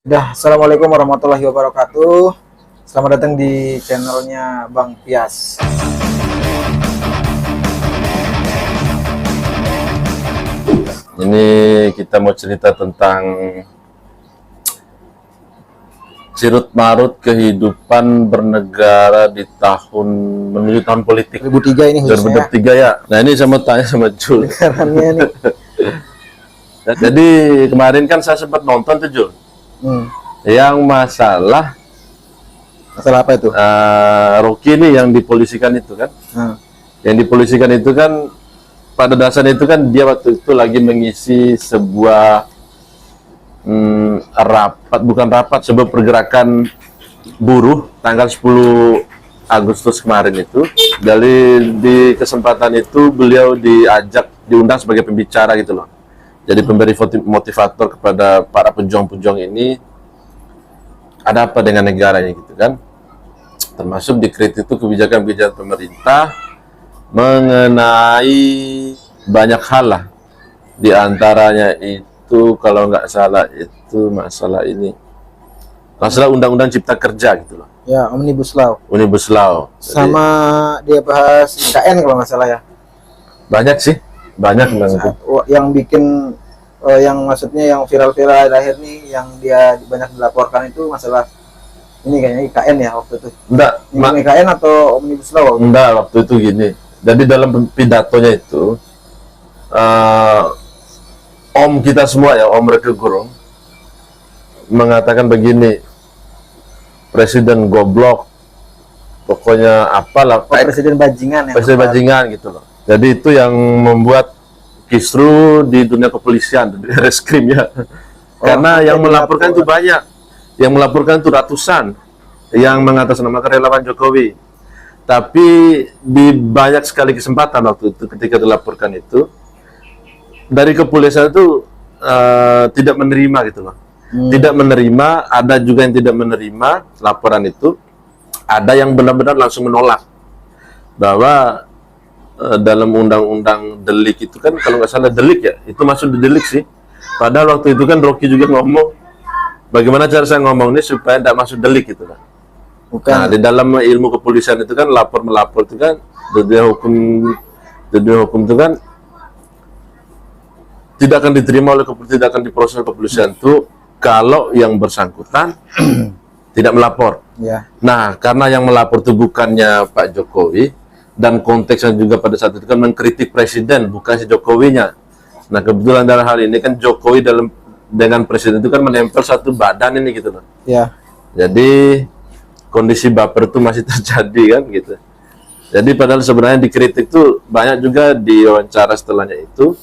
Assalamualaikum warahmatullahi wabarakatuh. Selamat datang di channelnya Bang Pias. Ini kita mau cerita tentang sirut marut kehidupan bernegara di tahun menuju tahun politik 2003 ini khususnya. 2023 ya. Nah ini saya mau tanya sama Jul. Negaranya nih. Jadi kemarin kan saya sempat nonton tuh Jul. Yang masalah apa itu? Rocky ini yang dipolisikan itu kan. Yang dipolisikan itu kan pada dasarnya itu kan dia waktu itu lagi mengisi sebuah sebuah pergerakan buruh tanggal 10 Agustus kemarin itu. Di kesempatan itu beliau diundang sebagai pembicara gitu loh. Jadi pemberi motivator kepada para pejuang-pejuang ini, ada apa dengan negaranya gitu kan. Termasuk dikritik itu kebijakan-kebijakan pemerintah mengenai banyak hal lah. Di antaranya itu kalau nggak salah itu masalah undang-undang cipta kerja gitu loh. Ya, Omnibus Law. Omnibus Law. Sama dia bahas IKN kalau nggak salah ya. Banyak sih. Banyak yang bikin yang maksudnya yang viral-viral akhir nih yang dia banyak dilaporkan itu masalah ini kayaknya IKN ya waktu itu. Enggak, IKN atau Omnibus Law? Enggak, waktu itu gini. Jadi dalam pidatonya itu Om kita semua ya, Om Rocky Gerung mengatakan begini, Presiden goblok, pokoknya apalah, Presiden bajingan ya. Presiden bajingan gitu loh. Jadi itu yang membuat kisru di dunia kepolisian, di reskrim ya. Karena yang melaporkan itu banyak, yang melaporkan itu ratusan, yang mengatasnamakan relawan Jokowi. Tapi di banyak sekali kesempatan waktu itu ketika dilaporkan itu, dari kepolisian itu tidak menerima gitu loh. Tidak menerima, ada juga yang tidak menerima laporan itu, ada yang benar-benar langsung menolak bahwa dalam undang-undang delik itu kan, kalau nggak salah delik ya, itu masuk di delik sih. Padahal waktu itu kan Rocky juga ngomong, bagaimana cara saya ngomong ini supaya tidak masuk delik gitu kan. Bukan. Nah, di dalam ilmu kepolisian itu kan melapor itu kan, dunia hukum itu kan tidak akan diterima oleh kepolisian, tidak akan diproses kepolisian itu kalau yang bersangkutan tidak melapor. Ya. Nah, karena yang melapor itu bukannya Pak Jokowi, dan konteksnya juga pada saat itu kan mengkritik presiden, bukan si Jokowinya. Nah, kebetulan dalam hal ini kan Jokowi dengan presiden itu kan menempel satu badan ini gitu loh. Ya. Jadi kondisi baper itu masih terjadi kan gitu. Jadi padahal sebenarnya dikritik tuh banyak juga di wawancara setelahnya itu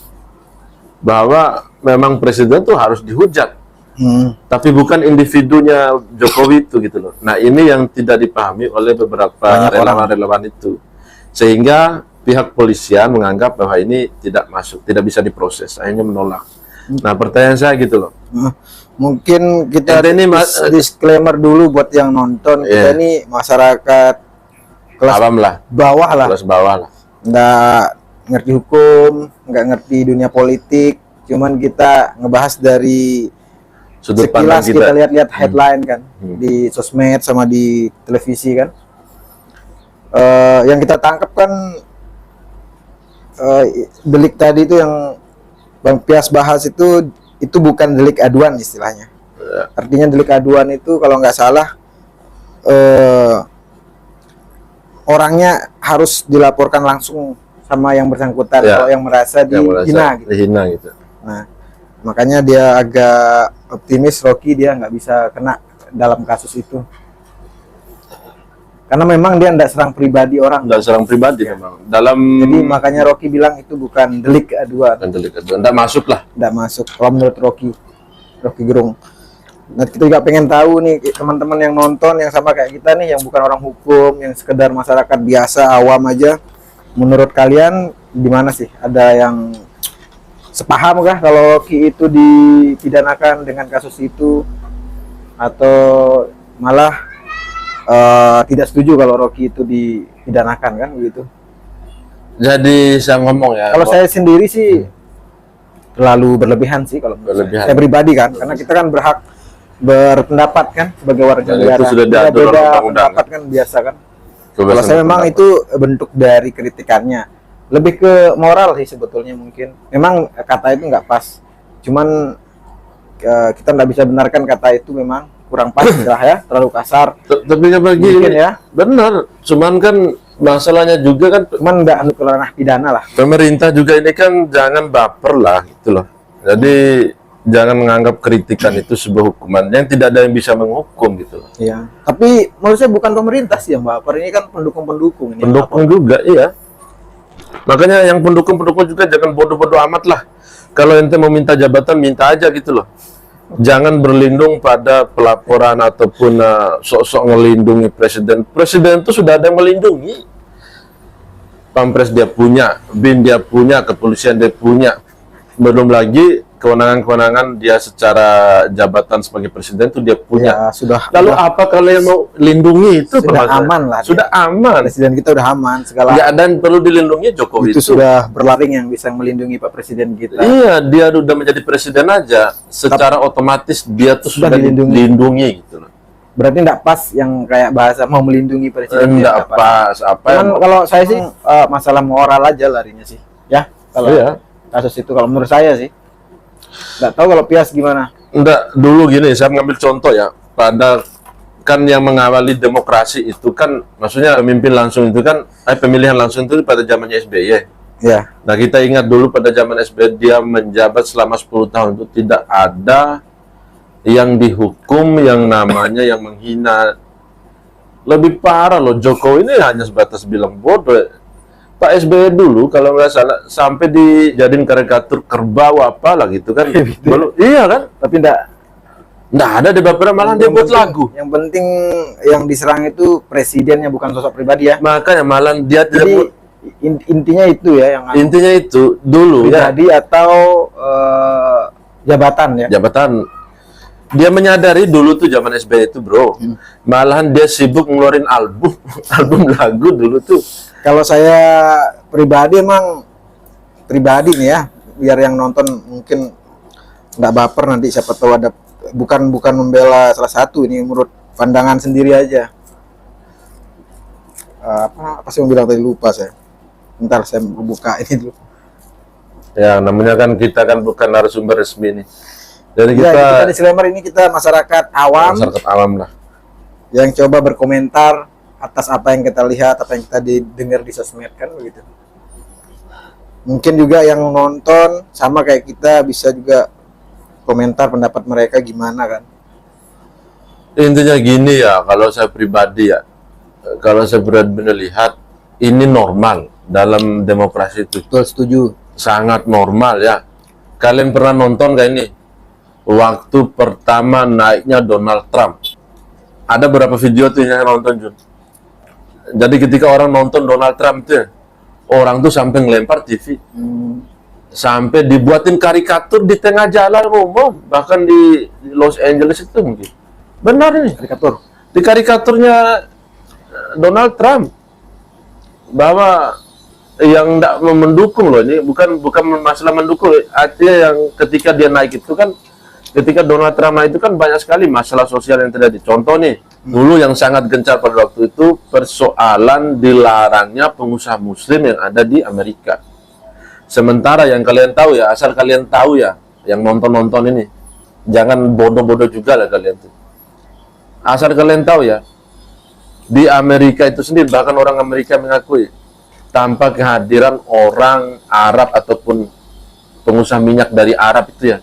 bahwa memang presiden tuh harus dihujat. Tapi bukan individunya Jokowi itu gitu loh. Nah, ini yang tidak dipahami oleh beberapa relawan-relawan itu. Sehingga pihak polisian menganggap bahwa ini tidak masuk, tidak bisa diproses, akhirnya menolak. Nah, pertanyaan saya gitu loh. Mungkin kita disclaimer dulu buat yang nonton. Kita ini masyarakat kelas awam lah, bawah lah. Kelas bawah lah. Nggak ngerti hukum, nggak ngerti dunia politik. Cuman kita ngebahas dari sudut pandang kita lihat-lihat headline kan di sosmed sama di televisi kan. Yang kita tangkap kan delik tadi itu yang Bang Pias bahas itu bukan delik aduan istilahnya. Artinya delik aduan itu kalau nggak salah orangnya harus dilaporkan langsung sama yang bersangkutan kalau yang merasa dihina gitu. Nah, makanya dia agak optimis Rocky dia nggak bisa kena dalam kasus itu. Karena memang dia tidak serang pribadi orang. Tidak serang pribadi memang. Jadi makanya Rocky bilang itu bukan delik aduan. Bukan delik aduan. Tidak masuk lah. Tidak masuk. Kalau menurut Rocky Gerung. Nah, kita juga pengen tahu nih teman-teman yang nonton yang sama kayak kita nih, yang bukan orang hukum, yang sekedar masyarakat biasa awam aja. Menurut kalian gimana sih? Ada yang sepaham kah kalau Rocky itu dipidanakan dengan kasus itu, atau malah tidak setuju kalau Rocky itu dipidanakan kan begitu? Jadi saya ngomong ya. Kalau saya sendiri sih terlalu berlebihan sih kalau berlebihan. Saya pribadi kan, karena kita kan berhak berpendapat kan sebagai warga Dan negara. itu sudah diatur Beda-beda oleh undang-undang, pendapat kan biasa kan. Kalau Kebebasan saya memang berpendapat. itu bentuk dari kritikannya. Lebih ke moral sih sebetulnya mungkin. Memang kata itu nggak pas. Cuman kita nggak bisa benarkan kata itu memang kurang pas lah ya, terlalu kasar. Tapi kan bagi Mungkin ya. benar, cuman kan masalahnya juga kan Cuman nggak ke ranah pidana lah. pemerintah juga ini kan jangan baper lah gitu loh. Jadi jangan menganggap kritikan itu sebuah hukuman yang tidak ada yang bisa menghukum gitu loh. Iya. Tapi menurut saya bukan pemerintah sih yang baper, ini kan pendukung-pendukung ini. Pendukung juga, iya. Makanya yang pendukung-pendukung juga jangan bodoh-bodoh amat lah. Kalau ente mau minta jabatan, minta aja gitu loh. Jangan berlindung pada pelaporan ataupun sok-sok ngelindungi presiden. Presiden itu sudah ada yang melindungi. Pampres dia punya, BIN dia punya, kepolisian dia punya. Belum lagi kewenangan-kewenangan dia secara jabatan sebagai presiden itu dia punya. Ya, sudah. Lalu apa kalian mau lindungi itu? Sudah permasalahan. aman lah. Sudah aman. Presiden kita udah aman segala. Nggak ada yang perlu dilindungi Jokowi Itu sudah berlaring yang bisa melindungi Pak Presiden kita. Iya, dia udah menjadi presiden aja, secara otomatis dia tuh Sudah sudah dilindungi. dilindungi gitu loh. Berarti enggak pas yang kayak bahasa mau melindungi presiden. Enggak pas, apa Cuman yang kalau saya sih masalah moral aja larinya sih. Ya, kalau Iya. kasus itu kalau menurut saya sih. Enggak tahu kalau Pias gimana. enggak dulu gini, saya mengambil contoh ya, pada kan yang mengawali demokrasi itu kan, maksudnya pemimpin langsung itu kan, pemilihan langsung itu pada zamannya SBY. Ya, Nah, kita ingat dulu pada zaman SBY dia menjabat selama 10 tahun itu tidak ada yang dihukum yang namanya yang menghina. Lebih parah loh, Jokowi ini hanya sebatas bilang bodoh. Pak SBY dulu kalau nggak salah sampai dijadiin karikatur kerbau apalah gitu kan. Belum, iya kan? tapi enggak. Nggak ada di Baperan, malah dia buat lagu. Yang penting yang diserang itu presidennya bukan sosok pribadi ya. Makanya malah dia tidak Jadi buat- intinya itu ya yang intinya itu dulu ya pribadi atau jabatan ya. jabatan. Dia menyadari dulu tuh zaman SBY itu bro, malahan dia sibuk ngeluarin album album lagu dulu tuh. Kalau saya pribadi emang pribadi nih ya, biar yang nonton mungkin nggak baper nanti siapa tahu ada bukan membela salah satu, ini menurut pandangan sendiri aja. Apa sih yang bilang tadi lupa saya. Bentar saya buka ini dulu. Ya namanya kan kita kan bukan narasumber resmi nih. Jadi Ya, kita kita disclaimer ini kita masyarakat awam masyarakat awam lah. yang coba berkomentar atas apa yang kita lihat, apa yang kita dengar di sosmed kan begitu. Mungkin juga yang nonton sama kayak kita bisa juga komentar pendapat mereka gimana kan. Intinya gini ya, kalau saya pribadi ya, kalau saya benar-benar lihat ini normal dalam demokrasi itu, Betul, setuju. sangat normal ya. Kalian pernah nonton gak ini? Waktu pertama naiknya Donald Trump, ada beberapa video tuh yang nonton Jun. Jadi ketika orang nonton Donald Trump tuh, orang tuh sampai ngelempar TV, sampai dibuatin karikatur di tengah jalan umum, bahkan di Los Angeles itu mungkin. Benar ini, Karikatur. di karikaturnya Donald Trump, bahwa yang tidak mendukung loh, ini bukan masalah mendukung, artinya yang ketika dia naik itu kan, ketika Donald Trump naik itu kan banyak sekali masalah sosial yang terjadi. Contoh nih, dulu yang sangat gencar pada waktu itu persoalan dilarangnya pengusaha muslim yang ada di Amerika. Sementara yang kalian tahu ya, asal kalian tahu ya, yang nonton-nonton ini, jangan bodoh-bodoh juga lah kalian tuh. Asal kalian tahu ya, di Amerika itu sendiri, bahkan orang Amerika mengakui, tanpa kehadiran orang Arab ataupun pengusaha minyak dari Arab itu ya,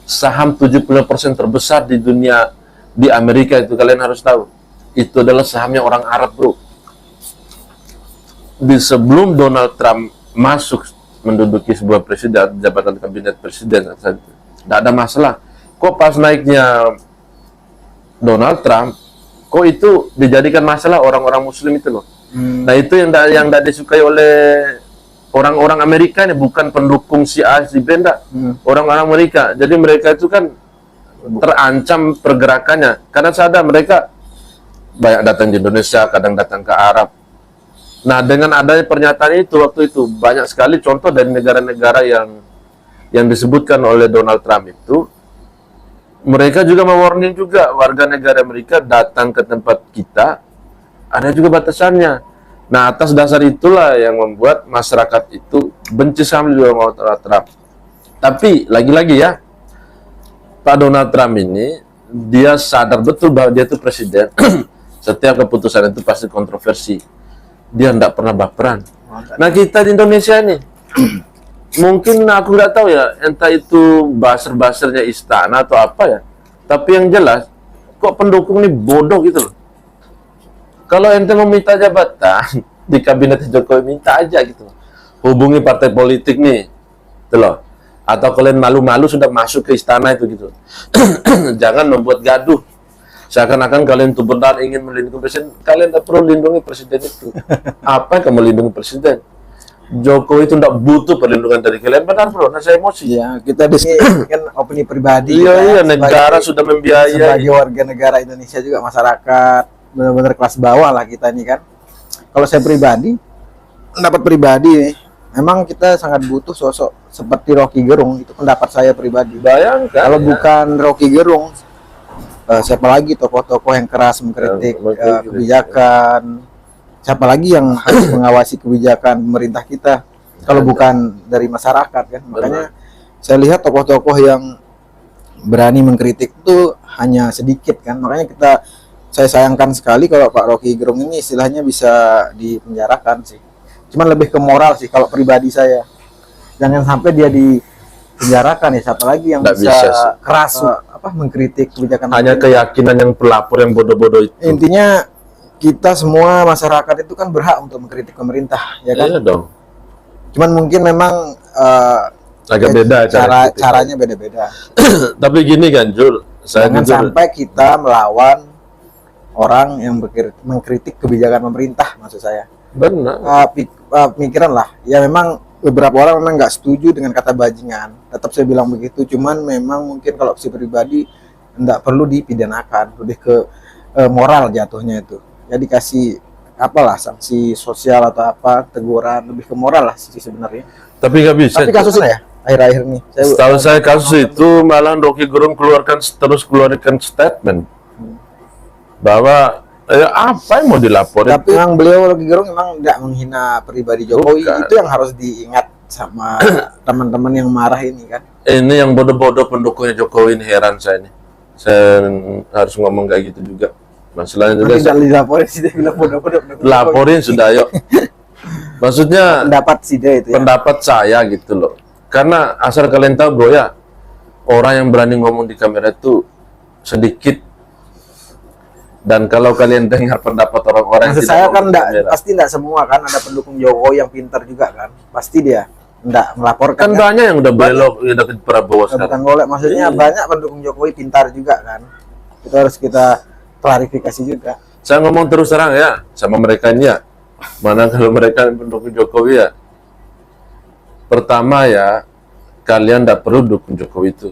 saham 70% terbesar di dunia, di Amerika itu kalian harus tahu, itu adalah sahamnya orang Arab bro. Di sebelum Donald Trump masuk menduduki sebuah presiden, jabatan kabinet presiden, tidak ada masalah. Kok pas naiknya Donald Trump, kok itu dijadikan masalah orang-orang muslim itu loh. Nah itu yang tidak disukai oleh orang-orang Amerika ini, bukan pendukung si A, si B, enggak. Orang-orang Amerika. Jadi mereka itu kan terancam pergerakannya. Karena sadar mereka banyak datang di Indonesia, kadang datang ke Arab. Nah dengan adanya pernyataan itu, waktu itu, banyak sekali contoh dari negara-negara yang disebutkan oleh Donald Trump itu, mereka juga mewarning juga warga negara Amerika datang ke tempat kita, ada juga batasannya. Nah, atas dasar itulah yang membuat masyarakat itu benci sama Donald Trump. Tapi lagi-lagi ya, Pak Donald Trump ini dia sadar betul bahwa dia itu presiden. Setiap keputusan itu pasti kontroversi. Dia tidak pernah baperan. Nah, kita di Indonesia ini mungkin aku nggak tahu ya, entah itu buzzer-buzzernya istana atau apa ya. Tapi yang jelas, kok pendukung ini bodoh gitu loh. Kalau ente mau minta jabatan di kabinet Jokowi, minta aja gitu loh. Hubungi partai politik nih, gitu loh. Atau kalian malu-malu sudah masuk ke istana itu gitu. Jangan membuat gaduh. Seakan-akan kalian itu benar ingin melindungi presiden. Kalian tak perlu lindungi presiden itu. Apa yang kamu lindungi presiden? Jokowi itu tidak butuh perlindungan dari kalian, benar bro, nah saya emosi. Ya, kita di sini kan opini pribadi. Iya, kita negara sebagai, sudah membiayai. sebagai warga negara Indonesia juga, masyarakat benar-benar kelas bawah lah kita ini kan. Kalau saya pribadi, pendapat pribadi nih, memang kita sangat butuh sosok seperti Rocky Gerung, itu pendapat saya pribadi. Bayangkan. Kalau ya. bukan Rocky Gerung, siapa lagi tokoh-tokoh yang keras mengkritik kebijakan? Siapa lagi yang harus mengawasi kebijakan pemerintah kita kalau bukan dari masyarakat kan? Makanya saya lihat tokoh-tokoh yang berani mengkritik itu hanya sedikit kan. Makanya saya sayangkan sekali kalau Pak Rocky Gerung ini istilahnya bisa dipenjarakan sih. Cuman lebih ke moral sih kalau pribadi saya. Jangan sampai dia dipenjarakan ya, siapa lagi yang bisa keras mengkritik kebijakan. Hanya keyakinan yang pelapor yang bodoh-bodoh itu. Intinya kita semua masyarakat itu kan berhak untuk mengkritik pemerintah, ya kan? Iya dong. Cuman mungkin memang agak beda caranya beda-beda. Tapi gini kan, Jul, Jangan sampai kita melawan orang yang mengkritik kebijakan pemerintah, maksud saya. Benar. Pemikiran lah. Ya memang beberapa orang memang nggak setuju dengan kata bajingan. Tetap saya bilang begitu. Cuman memang mungkin kalau si pribadi nggak perlu dipidanakan, lebih ke moral jatuhnya itu. Ya dikasih apalah sanksi sosial atau apa, teguran, lebih ke moral lah sih sebenarnya. Tapi nggak bisa. Tapi kasusnya ya akhir-akhir ini. Setahu saya kasus itu malah Rocky Gerung keluarkan statement bahwa apa yang mau dilaporin. Tapi memang beliau Rocky Gerung memang tidak menghina pribadi Jokowi. Bukan. Itu yang harus diingat sama teman-teman yang marah ini kan. Ini yang bodoh-bodoh pendukungnya Jokowi ini, heran saya nih. Saya harus ngomong kayak gitu juga. Masalahnya juga tidak dilaporin sih, dia bilang bodoh-bodoh. Laporin sudah, yuk. Maksudnya pendapat sih dia itu ya. Pendapat saya gitu loh. Karena asal kalian tahu bro ya, orang yang berani ngomong di kamera itu sedikit. Dan kalau kalian dengar pendapat orang-orang Maksud saya kan pasti enggak semua kan, ada pendukung Jokowi yang pintar juga kan. Pasti dia enggak melaporkan. Kan banyak yang udah belok, udah ke Prabowo sekarang. Bukan sekarang. golek, maksudnya banyak pendukung Jokowi pintar juga kan. Itu harus kita klarifikasi juga. Saya ngomong terus terang ya sama mereka ini ya. Mana kalau mereka pendukung Jokowi ya. Pertama ya, kalian tidak perlu dukung Jokowi itu.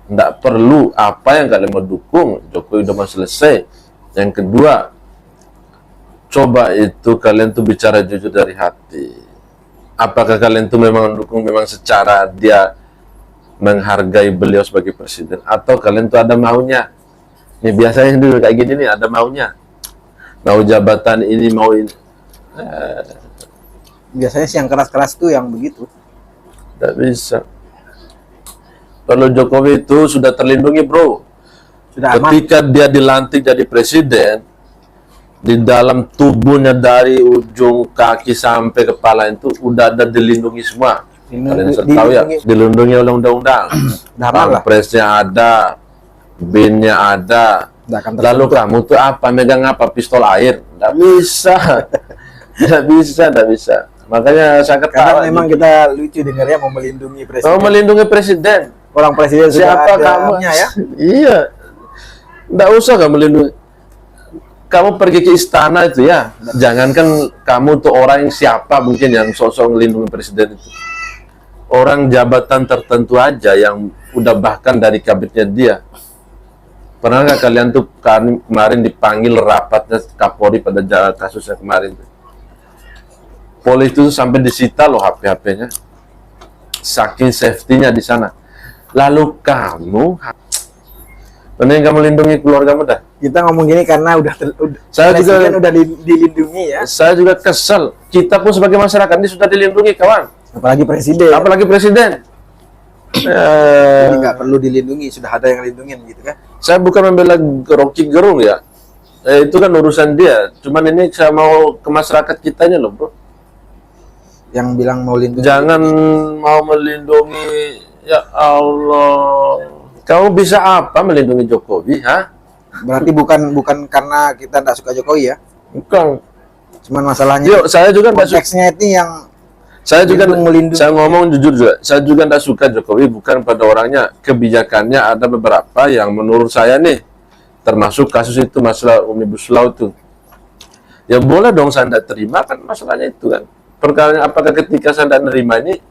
Tidak perlu, apa yang kalian mau dukung, Jokowi udah mau selesai. Yang kedua, coba itu kalian tuh bicara jujur dari hati. Apakah kalian tuh memang mendukung memang secara dia menghargai beliau sebagai presiden, atau kalian tuh ada maunya? Nih biasanya dulu kayak gini nih, ada maunya. Mau jabatan ini, mau ini. Biasanya sih yang keras-keras tuh yang begitu. Tidak bisa. Kalau Jokowi itu sudah terlindungi bro. Sudah Ketika dia dilantik jadi presiden, di dalam tubuhnya dari ujung kaki sampai kepala itu udah ada dilindungi semua. Kalian tahu ya, dilindungi oleh undang-undang. Presnya ada, BIN-nya ada. Lalu kamu tuh apa, megang apa, pistol air? Nggak bisa. Nggak bisa. Makanya saya ketawa. Karena memang kita lucu dengarnya mau melindungi presiden. Mau melindungi presiden. Orang presiden siapa kamu ya? Iya. Nggak usah kamu melindungi. Kamu pergi ke istana itu ya. Jangankan kamu tuh orang yang siapa mungkin yang sosok melindungi presiden itu. Orang jabatan tertentu aja yang udah bahkan dari kabinetnya dia. Pernah nggak kalian tuh kemarin dipanggil rapatnya Kapolri pada kasusnya kemarin? Polisi itu sampai disita loh HP-HP-nya. Saking safety-nya di sana. Lalu kamu Mending kamu lindungi keluargamu dah. Kita ngomong gini karena Saya juga- presiden udah dilindungi ya. Saya juga kesel. Kita pun sebagai masyarakat ini sudah dilindungi, kawan. Apalagi presiden. Apalagi presiden. Jadi nggak perlu dilindungi, sudah ada yang lindungin gitu kan. Saya bukan membela Rocky Gerung ya. Itu kan urusan dia. Cuman ini saya mau ke masyarakat kitanya loh, bro. Yang bilang mau lindungi. Jangan mau melindungi. Ya Allah. Kamu bisa apa melindungi Jokowi, ha? Berarti bukan karena kita nggak suka Jokowi ya. Bukan. Cuman masalahnya Yuk, saya juga nggak suka. konteksnya itu yang Saya juga melindungi. saya ngomong jujur juga. Saya juga nggak suka Jokowi bukan pada orangnya. Kebijakannya ada beberapa yang menurut saya nih, termasuk kasus itu masalah Omnibus Law itu. Ya boleh dong saya tidak terima, kan masalahnya itu kan. Perkaranya apakah ketika saya tidak nerima ini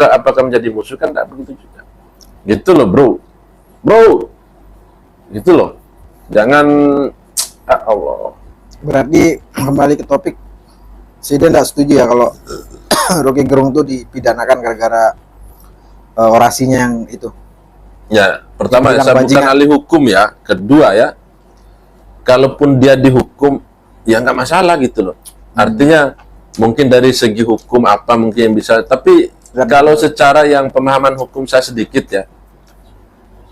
apakah menjadi musuh, kan tidak begitu juga. Gitu loh, bro. Bro. Gitu loh. Jangan Allah. berarti kembali ke topik. Saya tidak setuju ya kalau Rocky Gerung tuh dipidanakan gara-gara orasinya yang itu. Ya, pertama Bilang saya bukan bajingan. ahli hukum ya. Kedua ya, kalaupun dia dihukum, ya nggak masalah gitu loh. Artinya mungkin dari segi hukum apa mungkin yang bisa, tapi kalau secara yang pemahaman hukum saya sedikit ya,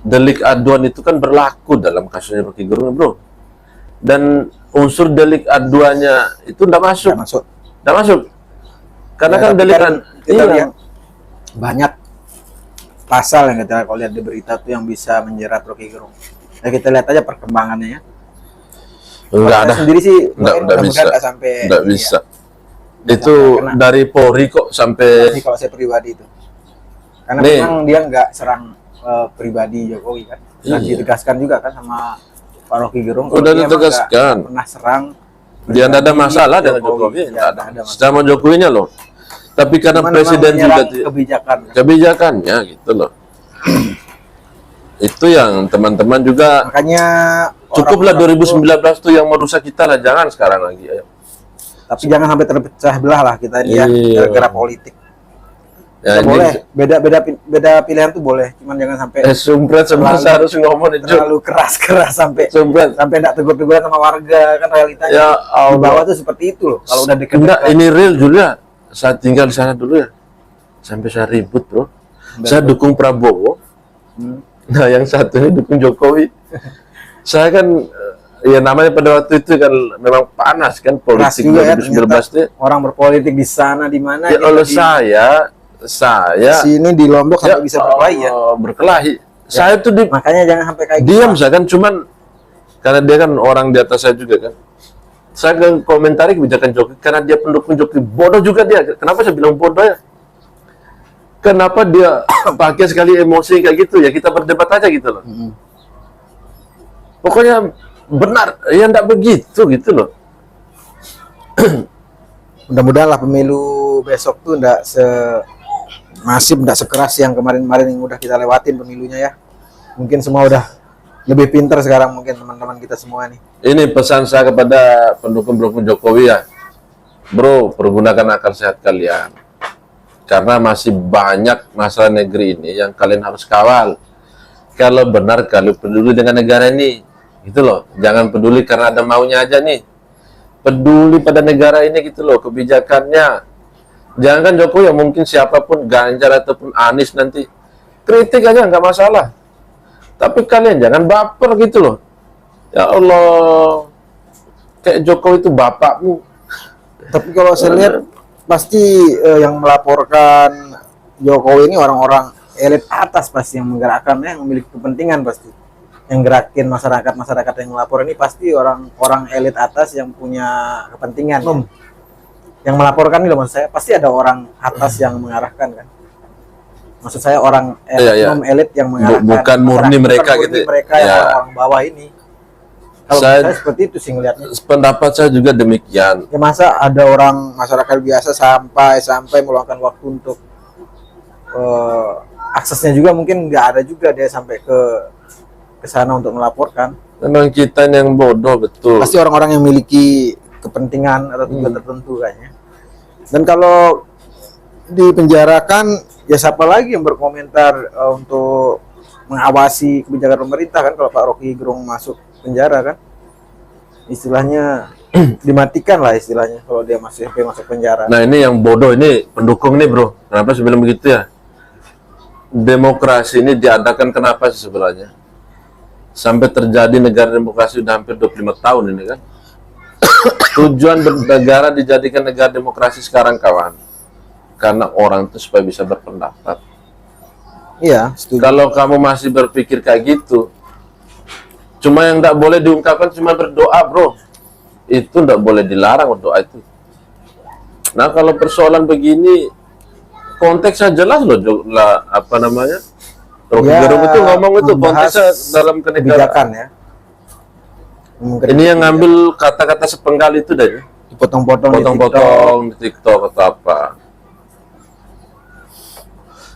delik aduan itu kan berlaku dalam kasusnya Rocky Gerung, bro. Dan unsur delik aduannya itu nggak masuk, Nggak masuk. nggak masuk. Karena Ya, kan tapi delik kita iya. lihat banyak pasal yang kita kalau lihat di berita tuh yang bisa menjerat Rocky Gerung. Ya kita lihat aja perkembangannya ya. Enggak Kalau ada. saya sendiri sih Nggak mudah-mudahan bisa. nggak sampai Nggak ini bisa. ya. Itu Karena- dari Polri kok sampai Ini kalau saya pribadi itu. Karena Nih. memang dia nggak serang pribadi Jokowi kan. Dan Iya. ditegaskan juga kan sama Pak Rocky Gerung. kalau Udah dia emang ditegaskan. nggak pernah serang. dia tidak ada pribadi masalah dengan Jokowi, Ya, nggak ada. nggak ada masalah. Sama Jokowinya loh. Tapi karena Cuman presiden memang juga menyerang kebijakan. kebijakannya gitu loh. Itu yang teman-teman juga Makanya cukuplah orang-orang 2019 tuh yang merusak kita lah, jangan sekarang lagi. Ayo. tapi jangan sampai terpecah belah lah kita ini ya Iya. gara-gara politik. Ya, Ya, ini boleh beda pilihan tuh boleh, cuman jangan sampai sumpret semua Terlalu- harus ngomong itu. terlalu keras sampai Sumpret. enggak tegur-teguran sama warga kan realitanya. Ya Di bawah Allah. tuh seperti itu loh. Kalau udah Enggak, dekat-dekat ini real Julia. Saya tinggal di sana dulu ya. Sampai saya ribut, bro. Saya dukung Prabowo. Nah, yang satu ini dukung Jokowi. Saya kan ya namanya pada waktu itu kan memang panas kan keras politik juga ya 2019 itu. ternyata orang berpolitik di sana di mana Ya kita oleh di saya sini di Lombok ya sampai bisa berkelahi ya. berkelahi. Saya tuh di Makanya jangan sampai kayak diam gitu. saya kan, cuman karena dia kan orang di atas saya juga kan. Saya kan komentari kebijakan Jokowi karena dia pendukung Jokowi. Bodoh juga dia. Kenapa saya bilang bodoh ya? Kenapa dia pakai sekali emosi kayak gitu ya? Kita berdebat aja gitu loh. Pokoknya benar, ya enggak begitu gitu loh. Mudah-mudahan lah pemilu besok tuh enggak masif, enggak sekeras yang kemarin-kemarin yang udah kita lewatin pemilunya ya. Mungkin semua udah lebih pintar sekarang mungkin teman-teman kita semua nih. Ini pesan saya kepada pendukung-pendukung Jokowi ya. Bro, pergunakan akal sehat kalian. Karena masih banyak masalah negeri ini yang kalian harus kawal. Kalau benar kalian peduli dengan negara ini, gitu loh. Jangan peduli karena ada maunya aja nih. Peduli pada negara ini gitu loh, kebijakannya. Jangan kan Jokowi ya, mungkin siapapun, Ganjar ataupun Anies nanti. Kritik aja nggak masalah. Tapi kalian jangan baper gitu loh. Ya Allah, kayak Jokowi itu bapakmu. Tapi kalau saya lihat pasti yang melaporkan Jokowi ini orang-orang elit atas pasti yang menggerakkan, yang memiliki kepentingan pasti. Yang gerakin masyarakat yang melapor ini pasti orang-orang elit atas yang punya kepentingan. Ya. Yang melaporkan ini loh, maksud saya pasti ada orang atas yang mengarahkan kan. Maksud saya orang elit yang mengarahkan. Bukan murni masyarakat, mereka bukan gitu. murni mereka yang orang bawah ini. Kalau saya seperti itu sih ngelihatnya. Pendapat saya juga demikian. Ya masa ada orang masyarakat biasa sampai meluangkan waktu untuk aksesnya juga mungkin nggak ada juga dia sampai ke sana untuk melaporkan. Memang kita yang bodoh betul. Pasti orang-orang yang memiliki kepentingan atau tujuan tertentu kayaknya. Dan kalau dipenjarakan ya siapa lagi yang berkomentar untuk mengawasi kebijakan pemerintah kan kalau Pak Rocky Gerung masuk penjara kan. Istilahnya dimatikan lah istilahnya kalau dia masih masuk penjara. Nah ini yang bodoh ini pendukung nih bro. Kenapa sebelum begitu ya? Demokrasi ini diadakan kenapa sih sebenarnya? Sampai terjadi negara demokrasi udah hampir 25 tahun ini kan. Tujuan bernegara dijadikan negara demokrasi sekarang kawan. Karena orang itu supaya bisa berpendapat. Iya, setuju. Kalau kamu masih berpikir kayak gitu, cuma yang tidak boleh diungkapkan cuma berdoa bro. Itu tidak boleh dilarang berdoa itu. Nah kalau persoalan begini, konteksnya jelas loh lah, apa namanya? Rocky Gerung itu ngomong itu konteksnya dalam kebijakan ya. Ini yang ngambil kata-kata sepenggal itu dah. Potong-potong di TikTok atau apa.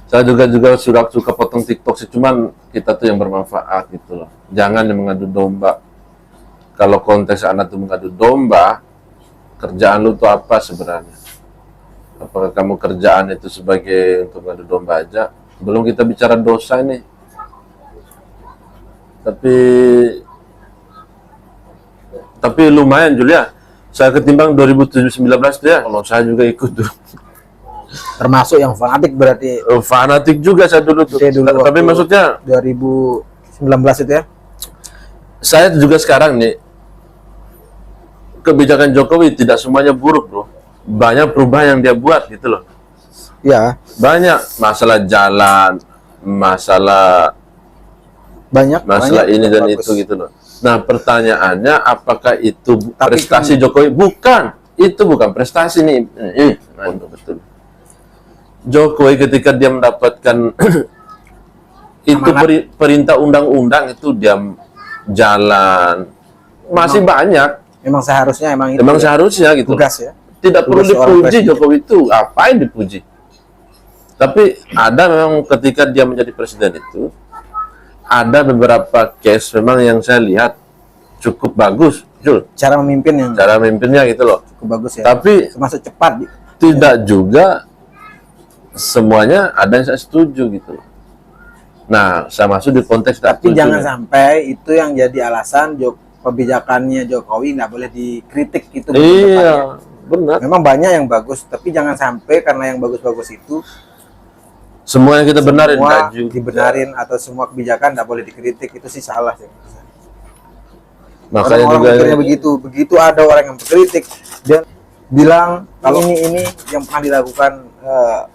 Saya juga suka potong TikTok sih, cuman kita tuh yang bermanfaat gitu loh. Jangan yang mengadu domba. Kalau konteks anak tuh mengadu domba, kerjaan lu tuh apa sebenarnya? Apakah kamu kerjaan itu sebagai untuk mengadu domba aja? Belum kita bicara dosa ini. Tapi lumayan Julia. Saya ketimbang 2019 tuh ya. Kalau saya juga ikut tuh. Termasuk yang fanatik berarti. Fanatik juga saya dulu tuh. Tapi maksudnya 2019 itu ya. Saya juga sekarang nih, kebijakan Jokowi tidak semuanya buruk bro. Banyak perubahan yang dia buat gitu loh. Ya. Banyak masalah jalan, masalah ini dan bagus. Itu gitu loh. Nah pertanyaannya apakah itu prestasi Jokowi? Bukan, itu bukan prestasi nih. Betul. Jokowi ketika dia mendapatkan itu perintah undang-undang itu dia jalan masih banyak. Memang seharusnya seharusnya gitu. Tugas ya. Tidak perlu dipuji Jokowi itu, apain dipuji? Tapi ada memang ketika dia menjadi presiden itu ada beberapa case memang yang saya lihat cukup bagus, Jul. Cara memimpinnya gitu loh. Cukup bagus ya. Tapi termasuk cepat. Tidak juga semuanya ada yang saya setuju gitu. Nah, saya masuk di konteks tapi jangan sampai itu yang jadi alasan kebijakannya Jokowi nggak boleh dikritik itu. Iya, benar. Memang banyak yang bagus, tapi jangan sampai karena yang bagus-bagus itu semua yang kita benarin, dibenarin atau semua kebijakan nggak boleh dikritik, itu sih salah sih. Makanya juga begitu ada orang yang berkritik dia bilang kalau ini yang pernah dilakukan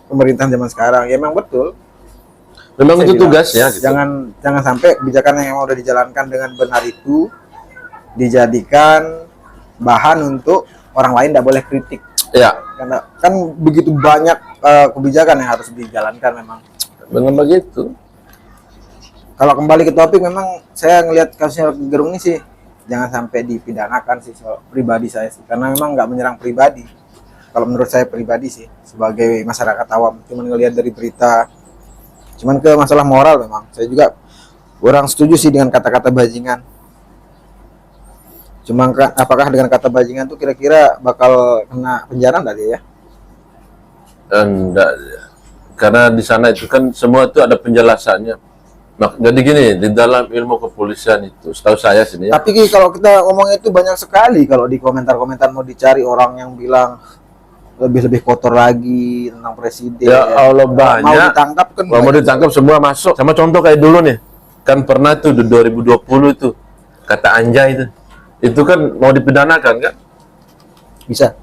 pemerintahan zaman sekarang, ya memang betul. Memang itu tugasnya. Gitu. Jangan sampai kebijakan yang udah dijalankan dengan benar itu dijadikan bahan untuk orang lain tidak boleh kritik. Ya. Karena kan begitu banyak kebijakan yang harus dijalankan memang. Benar begitu. Kalau kembali ke topik, memang saya ngelihat kasusnya Rocky Gerung ini sih jangan sampai dipidanakan sih soal pribadi saya sih, karena memang nggak menyerang pribadi. Kalau menurut saya pribadi sih sebagai masyarakat awam, cuman ngelihat dari berita. Cuman ke masalah moral memang saya juga kurang setuju sih dengan kata-kata bajingan. Cuma apakah dengan kata bajingan tuh kira-kira bakal kena penjara enggak dia ya? Enggak. Karena di sana itu kan semua itu ada penjelasannya. Jadi gini, di dalam ilmu kepolisian itu, setahu saya sini. Tapi kalau kita ngomongnya itu banyak sekali kalau di komentar-komentar mau dicari orang yang bilang lebih kotor lagi tentang presiden. Ya Allah banyak. Mau ditangkap kan? Mau ditangkap semua masuk. Sama contoh kayak dulu nih, kan pernah tuh di 2020 itu kata Anjay itu kan mau dipidanakan kan? Bisa.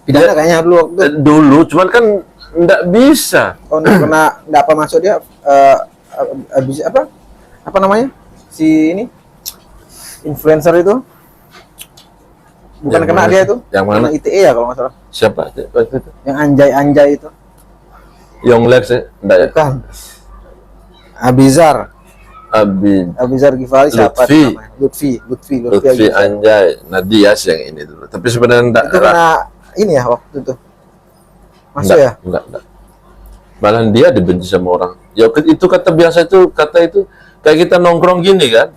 Pidana kayaknya dulu waktu dulu, cuman kan nggak bisa. Oh, nggak apa masuk dia habis apa namanya si ini influencer itu bukan Yang kena mana? dia itu Yang mana? kena ITE ya kalau nggak salah, Siapa waktu itu? yang anjay itu Yonglex ya? Enggak ya? bukan Abizar Ghifari, siapa Lutfi. namanya? Lutfi Lutfi Anjay. Nah dia sih yang ini dulu. Tapi sebenarnya enggak. itu kena ini ya waktu itu masuk ya. Enggak. Malah dia dibenci sama orang. Ya itu kata biasa itu, kata itu kayak kita nongkrong gini kan.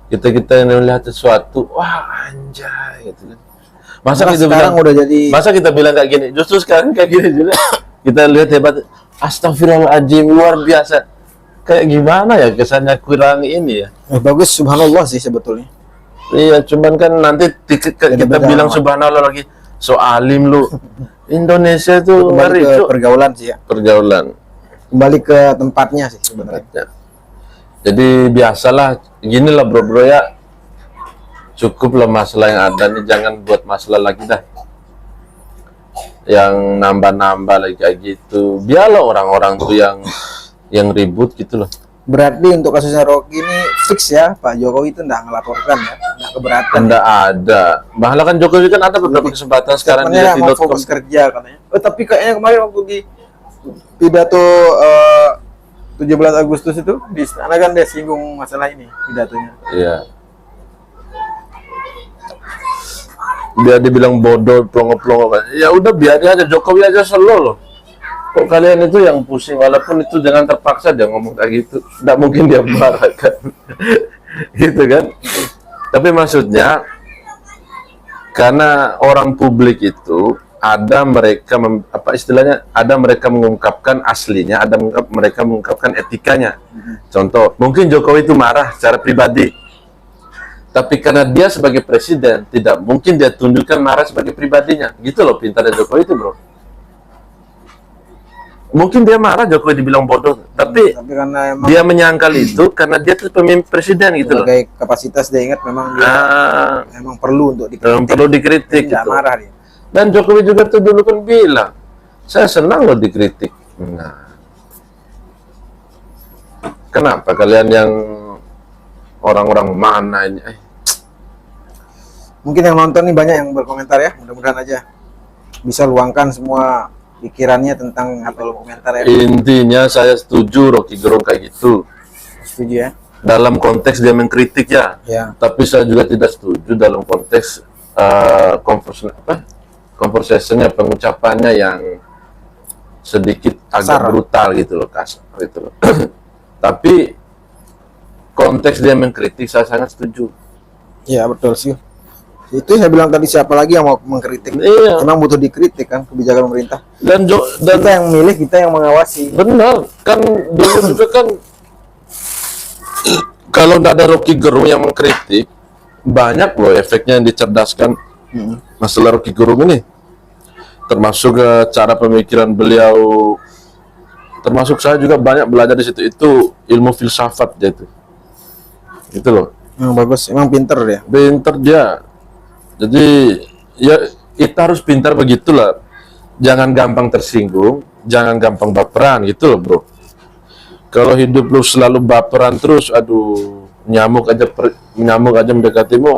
Kita yang melihat sesuatu, wah anjay gitu kan. Masa kita sekarang bilang, udah jadi masa kita bilang kayak gini? Justru sekarang kayak gini juga. Kita lihat hebat. Astagfirullahaladzim, luar biasa. kayak gimana ya, kesannya kurang ini ya. Bagus, subhanallah sih sebetulnya. Iya, cuman kan nanti kita Beda-beda bilang amat. subhanallah lagi, so alim lu. Indonesia itu Kembali ngeri, ke Cuk. pergaulan sih ya. Pergaulan. Kembali ke tempatnya sih sebenarnya. Ya. Jadi biasalah, ginilah bro ya. Cukuplah masalah yang ada nih, jangan buat masalah lagi dah. Yang nambah-nambah lagi kayak gitu. Biarlah orang-orang tuh yang ribut gitu loh. Berarti untuk kasusnya Rocky ini fix ya, Pak Jokowi itu nggak ngelaporkan ya, nggak keberatan. Anda ada. Bahkan kan Jokowi kan ada beberapa kesempatan sekarang di Sebenarnya mau detik.com. fokus kerja katanya. Tapi kayaknya kemarin waktu di pidato 17 Agustus itu di sana kan dia singgung masalah ini pidatonya. Iya. Biar dibilang bodoh, plongo-plongo kan. Ya udah biarin aja, Jokowi aja slow loh. Kok kalian itu yang pusing, walaupun itu jangan terpaksa dia ngomong kayak gitu. Nggak mungkin dia marah kan. Gitu kan. Tapi maksudnya, karena orang publik itu ada mereka apa istilahnya, ada mereka mengungkapkan aslinya, ada mereka mengungkapkan etikanya. Contoh, mungkin Jokowi itu marah secara pribadi, tapi karena dia sebagai presiden tidak mungkin dia tunjukkan marah sebagai pribadinya. Gitu loh pintarnya Jokowi itu, bro. Mungkin dia marah, Jokowi dibilang bodoh, tapi karena emang dia menyangkal itu karena dia tuh pemimpin presiden gitu loh. sebagai kapasitas dia ingat memang dia emang perlu untuk Memang dikritik. perlu dikritik Nggak gitu. marah dia. Dan Jokowi juga tuh dulu kan bilang, saya senang loh dikritik. Nah, kenapa kalian yang orang-orang mana ini? Mungkin yang nonton nih banyak yang berkomentar ya, mudah-mudahan aja bisa luangkan semua pikirannya tentang apa komentar ya. Intinya saya setuju Rocky Gerung kayak gitu. Setuju ya? Dalam konteks dia mengkritik ya. Ya. Tapi saya juga tidak setuju dalam konteks conversation-nya, pengucapannya yang sedikit agak Kasar. brutal gitu loh, kasar gitu loh. Tapi konteks dia mengkritik saya sangat setuju. Ya betul sih. Itu saya bilang tadi, siapa lagi yang mau mengkritik? Iya. Emang butuh dikritik kan kebijakan pemerintah. Dan Kita yang milih, kita yang mengawasi. benar kan dulu juga kan kalau nggak ada Rocky Gerung yang mengkritik, banyak loh efeknya yang dicerdaskan masalah Rocky Gerung ini, termasuk cara pemikiran beliau, termasuk saya juga banyak belajar di situ, itu ilmu filsafat dia itu loh, Bagus, emang pinter dia. pinter dia. Jadi ya kita harus pintar begitulah, jangan gampang tersinggung, jangan gampang baperan gitu loh bro. Kalau hidup lu selalu baperan terus, aduh, nyamuk aja mendekatimu,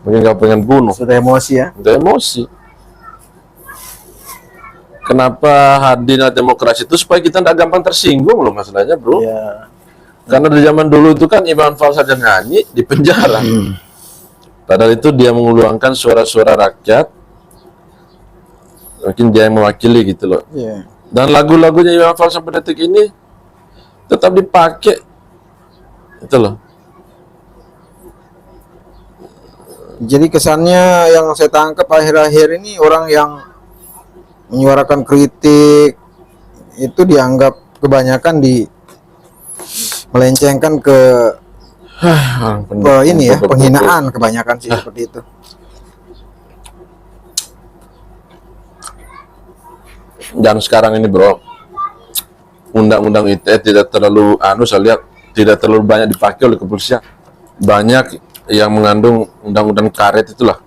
mungkin gak pengen bunuh, Sudah emosi ya. udah emosi. Kenapa hadirnya demokrasi itu supaya kita tidak gampang tersinggung loh masalahnya bro. Ya. Karena di zaman dulu itu kan Iwan Fals saja nyanyi di penjara. Padahal itu dia mengeluarkan suara-suara rakyat, mungkin dia yang mewakili gitu loh. Iya. Dan lagu-lagunya Iwan Fals sampai detik ini tetap dipakai, itu loh. Jadi kesannya yang saya tangkap akhir-akhir ini, orang yang menyuarakan kritik itu dianggap kebanyakan melencengkan ke ini ya, penghinaan kebanyakan sih seperti itu. Dan sekarang ini bro, undang-undang ITE tidak terlalu saya lihat tidak terlalu banyak dipakai oleh kepolisian. Banyak yang mengandung undang-undang karet itulah.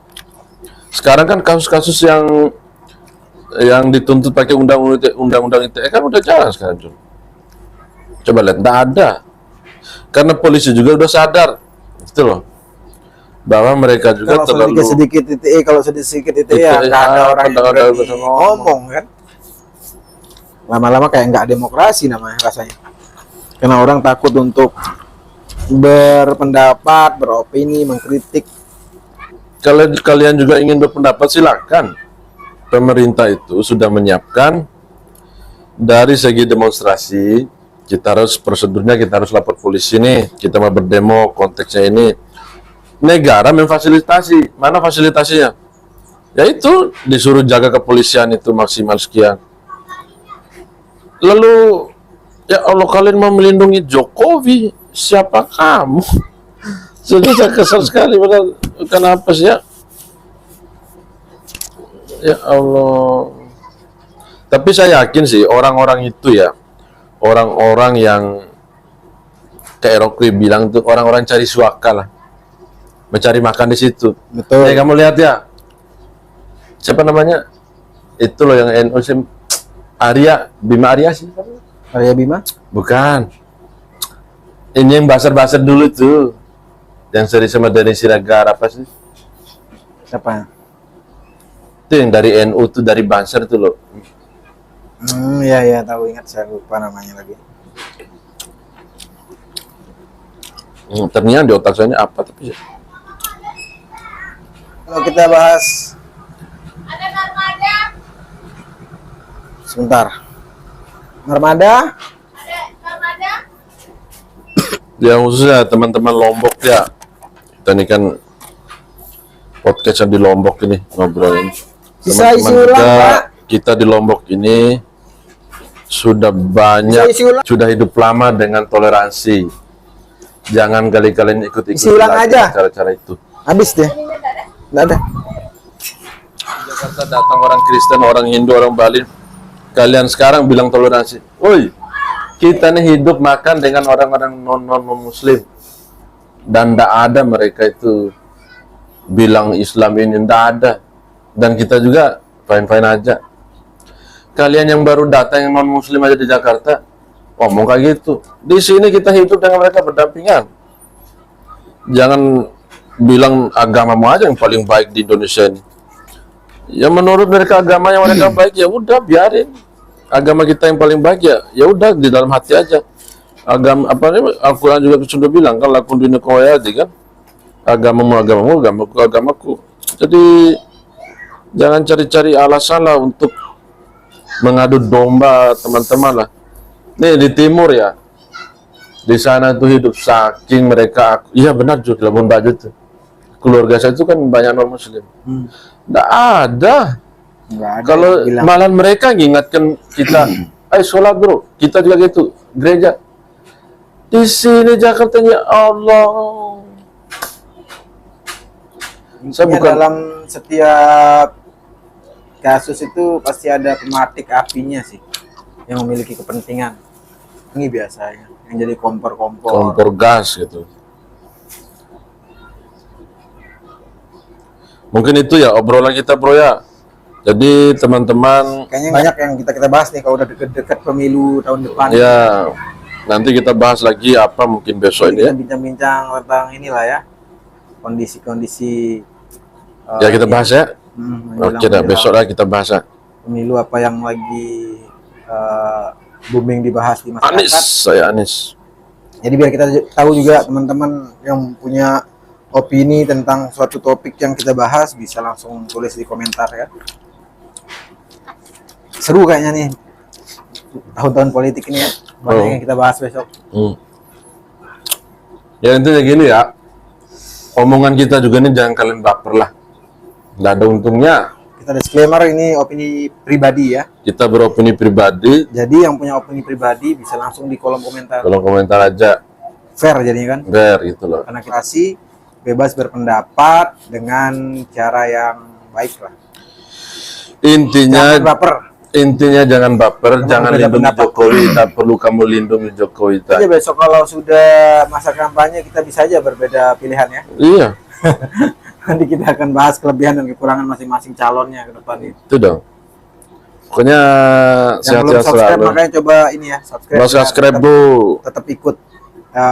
Sekarang kan kasus-kasus yang dituntut pakai undang-undang ITE kan udah jarang sekarang. Coba lihat, tidak ada. Karena polisi juga udah sadar, gitu loh, bahwa mereka juga Kalau terlalu sedikit ITE, kalau sedikit ITE ya nggak ada orang yang berani ngomong kan. Lama-lama kayak nggak demokrasi namanya rasanya. Karena orang takut untuk berpendapat, beropini, mengkritik. Kalau kalian juga ingin berpendapat silakan. Pemerintah itu sudah menyiapkan dari segi demonstrasi, kita harus prosedurnya, kita harus lapor polisi nih, kita mau berdemo, konteksnya ini. Negara memfasilitasi, mana fasilitasinya? Yaitu disuruh jaga kepolisian itu maksimal sekian. Lalu Ya Allah, kalian mau melindungi Jokowi, siapa kamu? Saya kesal sekali, padahal kenapa sih ya? Ya Allah. Tapi saya yakin sih orang-orang itu ya, orang-orang yang kayak Rocky bilang tuh, orang-orang cari suaka lah, mencari makan di situ. Betul. Ya kamu lihat ya, siapa namanya? Itu loh yang NU Arya, Bima Arya sih? Arya Bima? Bukan. Ini yang basar-basar dulu tuh, yang seri sama Denny Siregar apa sih? Siapa? Itu yang dari NU tuh, dari Banser tuh loh. Iya tahu, ingat, saya lupa namanya lagi. Ternyata di otak saya ini apa tapi Kalau kita bahas sebentar. Narmada? yang khususnya teman-teman Lombok ya. Kita ini kan podcastnya di Lombok ini ngobrolin. Bisa isi Teman-teman ulang, kita, Pak. kita di Lombok ini sudah banyak, Bisa isi ulang. sudah hidup lama dengan toleransi. Jangan kali-kali ikut-ikut Isi ulang aja. cara-cara itu. Habis deh. Nggak ada. Jakarta datang orang Kristen, orang Hindu, orang Bali. Kalian sekarang bilang toleransi. Woi, kita nih hidup makan dengan orang-orang non-muslim. Dan tidak ada mereka itu bilang Islam ini, tidak ada. Dan kita juga fine-fine aja. Kalian yang baru datang yang non-muslim aja di Jakarta, ngomong kayak gitu. Di sini kita hidup dengan mereka berdampingan. Jangan bilang agamamu aja yang paling baik di Indonesia ini. Ya menurut mereka agama yang mereka baik, ya udah biarin. Agama kita yang paling baik ya udah di dalam hati aja. Agama apa nih? Al-Quran juga sudah bilang kan, lakun dina kawayati kan. Agamamu, agamaku. Jadi jangan cari-cari alasan lah untuk mengadu domba teman-teman lah. Nih di timur ya, di sana tuh hidup saking mereka, iya benar juga Labuan Bajo tuh. Keluarga saya itu kan banyak non muslim. Nggak ada. Nggak ada Kalau yang bilang. malah mereka ngingatkan kita, ayo sholat bro, kita juga gitu, gereja. Di sini Jakarta ya Allah. Saya bukan dalam setiap kasus itu pasti ada pematik apinya sih, yang memiliki kepentingan. Ini biasanya yang jadi kompor-kompor. kompor gas gitu. Mungkin itu ya obrolan kita bro ya. Jadi teman-teman Kayaknya banyak yang kita bahas nih kalau udah deket-deket pemilu tahun depan. ya, nanti kita bahas lagi apa mungkin besok ini ya. Kita bincang-bincang tentang inilah ya, kondisi-kondisi. Ya kita bahas ya. menjelang- Oke dah, menjelang besok lah kita bahas ya. pemilu apa yang lagi booming dibahas di masyarakat. Anis, saya Anis. Jadi biar kita tahu juga teman-teman yang punya opini tentang suatu topik yang kita bahas bisa langsung tulis di komentar ya. Seru kayaknya nih tahun-tahun politik ini ya. Banyak Oh. yang kita bahas besok. Ya intinya gini ya. Omongan kita juga nih jangan kalian baper lah. Nggak ada untungnya. Kita disclaimer, ini opini pribadi ya. Kita beropini pribadi, Jadi yang punya opini pribadi bisa langsung di kolom komentar. kolom komentar aja. Fair jadinya kan. Fair gitu loh. Karena kita sih bebas berpendapat dengan cara yang baik lah. Intinya Jangan baper. jangan baper, Jangan jangan berbeda lindungi pendapat. Jokowi. Tak perlu kamu lindungi Jokowi. Aja Tak. besok kalau sudah masa kampanye kita bisa aja berbeda pilihan ya. Iya, Nanti kita akan bahas kelebihan dan kekurangan masing-masing calonnya ke depan ini. itu dong. Pokoknya Yang belum sehat-sehat subscribe selalu. makanya coba ini ya, subscribe. Mau biar subscribe tetap- bu, Tetap ikut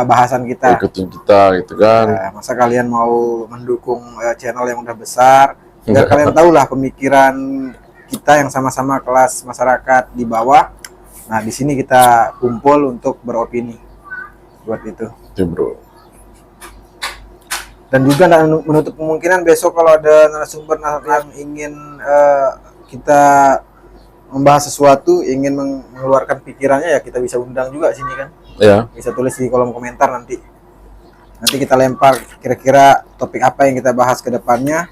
bahasan kita. ikutin kita gitu kan. Masa kalian mau mendukung channel yang udah besar, biar kalian tahu lah pemikiran kita yang sama-sama kelas masyarakat di bawah. Nah, di sini kita kumpul untuk beropini buat itu. Itu bro. Dan juga nggak menutup kemungkinan besok kalau ada narasumber yang ingin kita membahas sesuatu, ingin mengeluarkan pikirannya, ya kita bisa undang juga sini kan. Ya, Bisa tulis di kolom komentar nanti. Nanti kita lempar kira-kira topik apa yang kita bahas ke depannya.